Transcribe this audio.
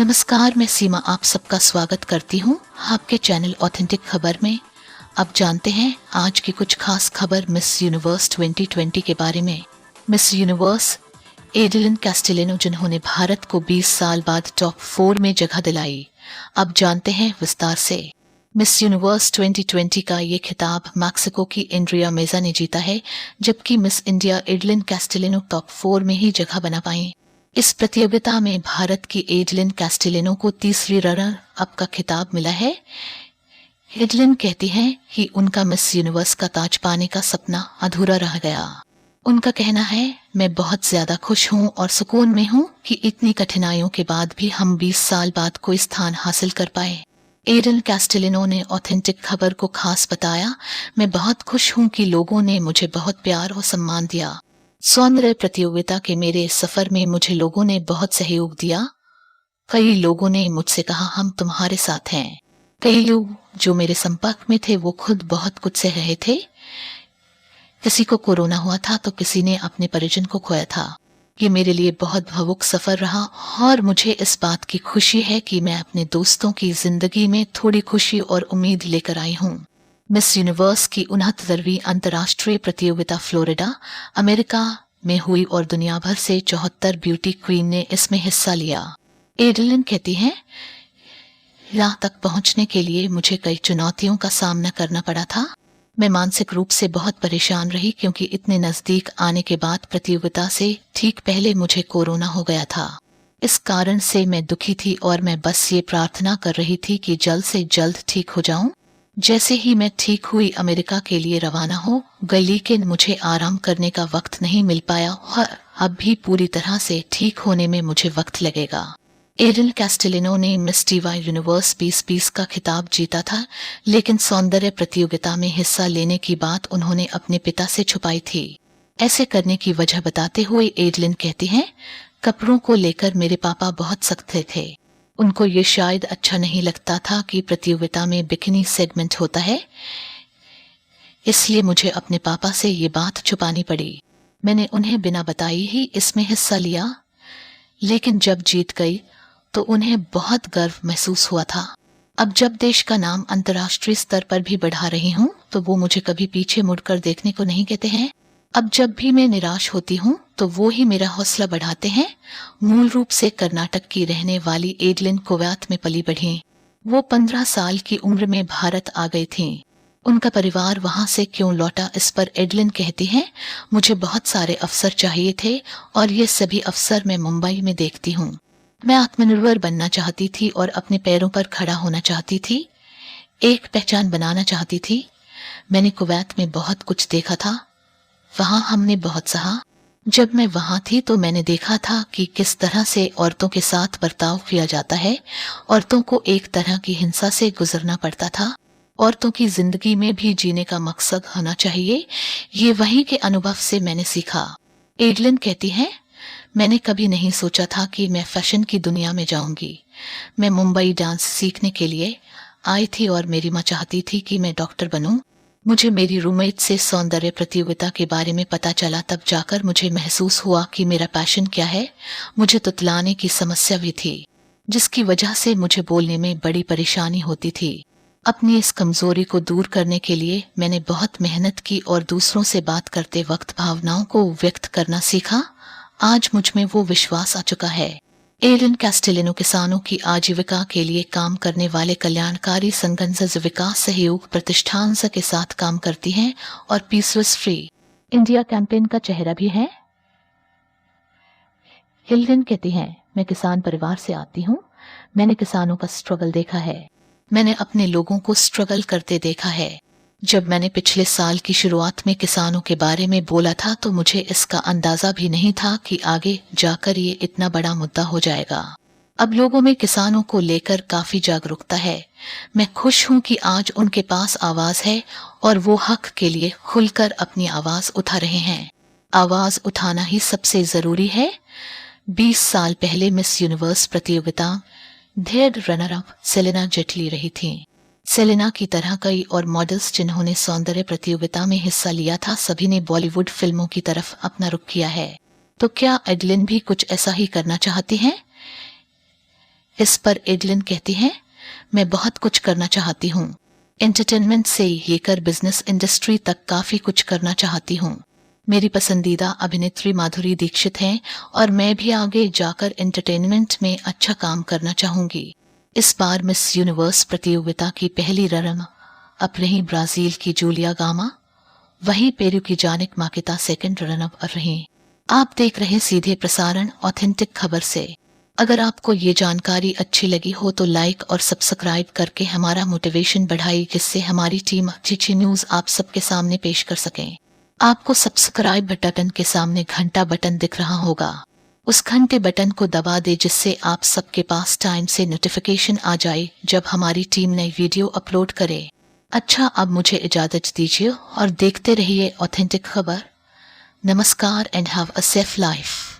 नमस्कार, मैं सीमा आप सबका स्वागत करती हूँ आपके चैनल ऑथेंटिक खबर में। अब जानते हैं आज की कुछ खास खबर मिस यूनिवर्स 2020 के बारे में। मिस यूनिवर्स एडेलिन कैस्टिलिनो, जिन्होंने भारत को 20 साल बाद टॉप 4 में जगह दिलाई। अब जानते हैं विस्तार से। मिस यूनिवर्स 2020 का ये खिताब मैक्सिको की एंड्रिया मेजा ने जीता है, जबकि मिस इंडिया एडेलिन कैस्टिलिनो टॉप 4 में ही जगह बना पाई। इस प्रतियोगिता में भारत की एडेलिन कैस्टिलिनो को तीसरी रनर अप का खिताब मिला है। एडेलिन कहती हैं कि उनका मिस यूनिवर्स का ताज पाने का सपना अधूरा रह गया। उनका कहना है, मैं बहुत ज्यादा खुश हूँ और सुकून में हूँ कि इतनी कठिनाइयों के बाद भी हम 20 साल बाद कोई स्थान हासिल कर पाए। एडेलिन कैस्टिलिनो ने ऑथेंटिक खबर को खास बताया, मैं बहुत खुश हूँ कि लोगों ने मुझे बहुत प्यार और सम्मान दिया। सौंदर्य प्रतियोगिता के मेरे सफर में मुझे लोगों ने बहुत सहयोग दिया। कई लोगों ने मुझसे कहा, हम तुम्हारे साथ हैं। कई लोग जो मेरे संपर्क में थे वो खुद बहुत कुछ सह रहे थे। किसी को कोरोना हुआ था तो किसी ने अपने परिजन को खोया था। ये मेरे लिए बहुत भावुक सफर रहा और मुझे इस बात की खुशी है कि मैं अपने दोस्तों की जिंदगी में थोड़ी खुशी और उम्मीद लेकर आई हूँ। मिस यूनिवर्स की 69वीं अंतर्राष्ट्रीय प्रतियोगिता फ्लोरिडा, अमेरिका में हुई और दुनिया भर से 74 ब्यूटी क्वीन ने इसमें हिस्सा लिया। एडेलिन कहती हैं, यहाँ तक पहुंचने के लिए मुझे कई चुनौतियों का सामना करना पड़ा था। मैं मानसिक रूप से बहुत परेशान रही क्योंकि इतने नजदीक आने के बाद प्रतियोगिता से ठीक पहले मुझे कोरोना हो गया था। इस कारण से मैं दुखी थी और मैं बस ये प्रार्थना कर रही थी कि जल्द से जल्द ठीक हो जाऊं। जैसे ही मैं ठीक हुई अमेरिका के लिए रवाना हो गई, लेकिन मुझे आराम करने का वक्त नहीं मिल पाया और अब भी पूरी तरह से ठीक होने में मुझे वक्त लगेगा। एडेलिन कैस्टिलिनो ने मिस डिवा यूनिवर्स 2020 का खिताब जीता था, लेकिन सौंदर्य प्रतियोगिता में हिस्सा लेने की बात उन्होंने अपने पिता से छुपाई थी। ऐसे करने की वजह बताते हुए एडेलिन कहती हैं, कपड़ों को लेकर मेरे पापा बहुत सख्त थे। उनको ये शायद अच्छा नहीं लगता था कि प्रतियोगिता में बिकिनी सेगमेंट होता है, इसलिए मुझे अपने पापा से ये बात छुपानी पड़ी। मैंने उन्हें बिना बताए ही इसमें हिस्सा लिया, लेकिन जब जीत गई तो उन्हें बहुत गर्व महसूस हुआ था। अब जब देश का नाम अंतर्राष्ट्रीय स्तर पर भी बढ़ा रही हूँ तो वो मुझे कभी पीछे मुड़कर देखने को नहीं कहते हैं। अब जब भी मैं निराश होती हूँ तो वो ही मेरा हौसला बढ़ाते हैं। मूल रूप से कर्नाटक की रहने वाली एडेलिन कुवैत में पली बढ़ी। वो 15 साल की उम्र में भारत आ गई थीं। उनका परिवार वहां से क्यों लौटा, इस पर एडेलिन कहती हैं, मुझे बहुत सारे अवसर चाहिए थे और ये सभी अवसर मैं मुंबई में देखती हूँ। मैं आत्मनिर्भर बनना चाहती थी और अपने पैरों पर खड़ा होना चाहती थी, एक पहचान बनाना चाहती थी। मैंने कुवैत में बहुत कुछ देखा था, वहां हमने बहुत सहा। जब मैं वहां थी तो मैंने देखा था कि किस तरह से औरतों के साथ बर्ताव किया जाता है। औरतों को एक तरह की हिंसा से गुजरना पड़ता था। औरतों की जिंदगी में भी जीने का मकसद होना चाहिए। ये वहीं के अनुभव से मैंने सीखा। एडेलिन कहती हैं, मैंने कभी नहीं सोचा था कि मैं फैशन की दुनिया में जाऊंगी। मैं मुंबई डांस सीखने के लिए आई थी और मेरी माँ चाहती थी कि मैं डॉक्टर बनूं। मुझे मेरी रूममेट से सौंदर्य प्रतियोगिता के बारे में पता चला, तब जाकर मुझे महसूस हुआ कि मेरा पैशन क्या है। मुझे तुतलाने की समस्या भी थी, जिसकी वजह से मुझे बोलने में बड़ी परेशानी होती थी। अपनी इस कमजोरी को दूर करने के लिए मैंने बहुत मेहनत की और दूसरों से बात करते वक्त भावनाओं को व्यक्त करना सीखा। आज मुझ में वो विश्वास आ चुका है। एडेलिन कैस्टिलिनो किसानों की आजीविका के लिए काम करने वाले कल्याणकारी संगठन विकास सहयोग प्रतिष्ठान के साथ काम करती हैं और पीसलेस फ्री इंडिया कैंपेन का चेहरा भी है। एडेलिन कहती हैं, मैं किसान परिवार से आती हूँ। मैंने किसानों का स्ट्रगल देखा है। मैंने अपने लोगों को स्ट्रगल करते देखा है। जब मैंने पिछले साल की शुरुआत में किसानों के बारे में बोला था तो मुझे इसका अंदाजा भी नहीं था कि आगे जाकर ये इतना बड़ा मुद्दा हो जाएगा। अब लोगों में किसानों को लेकर काफी जागरूकता है। मैं खुश हूं कि आज उनके पास आवाज है और वो हक के लिए खुलकर अपनी आवाज उठा रहे हैं। आवाज उठाना ही सबसे जरूरी है। 20 साल पहले मिस यूनिवर्स प्रतियोगिता third runner up Celina Jaitly रही थी। सेलिना की तरह कई और मॉडल्स जिन्होंने सौंदर्य प्रतियोगिता में हिस्सा लिया था, सभी ने बॉलीवुड फिल्मों की तरफ अपना रुख किया है। तो क्या एडेलिन भी कुछ ऐसा ही करना चाहती हैं? इस पर एडलिन कहती है, मैं बहुत कुछ करना चाहती हूँ। एंटरटेनमेंट से लेकर बिजनेस इंडस्ट्री तक काफी कुछ करना चाहती हूँ। मेरी पसंदीदा अभिनेत्री माधुरी दीक्षित हैं और मैं भी आगे जाकर एंटरटेनमेंट में अच्छा काम करना चाहूंगी। इस बार मिस यूनिवर्स प्रतियोगिता की पहली रनर अप रही ब्राजील की जूलिया गामा, वहीं पेरू की जानिक माकिता सेकंड रनर अप रही। आप देख रहे सीधे प्रसारण ऑथेंटिक खबर से। अगर आपको ये जानकारी अच्छी लगी हो तो लाइक और सब्सक्राइब करके हमारा मोटिवेशन बढ़ाइए, जिससे हमारी टीम अच्छी न्यूज आप सबके सामने पेश कर सकें। आपको सब्सक्राइब बटन के सामने घंटा बटन दिख रहा होगा, उस घंटे बटन को दबा दे, जिससे आप सबके पास टाइम से नोटिफिकेशन आ जाए जब हमारी टीम नई वीडियो अपलोड करे। अच्छा, अब मुझे इजाजत दीजिए और देखते रहिए ऑथेंटिक खबर। नमस्कार and have a safe life.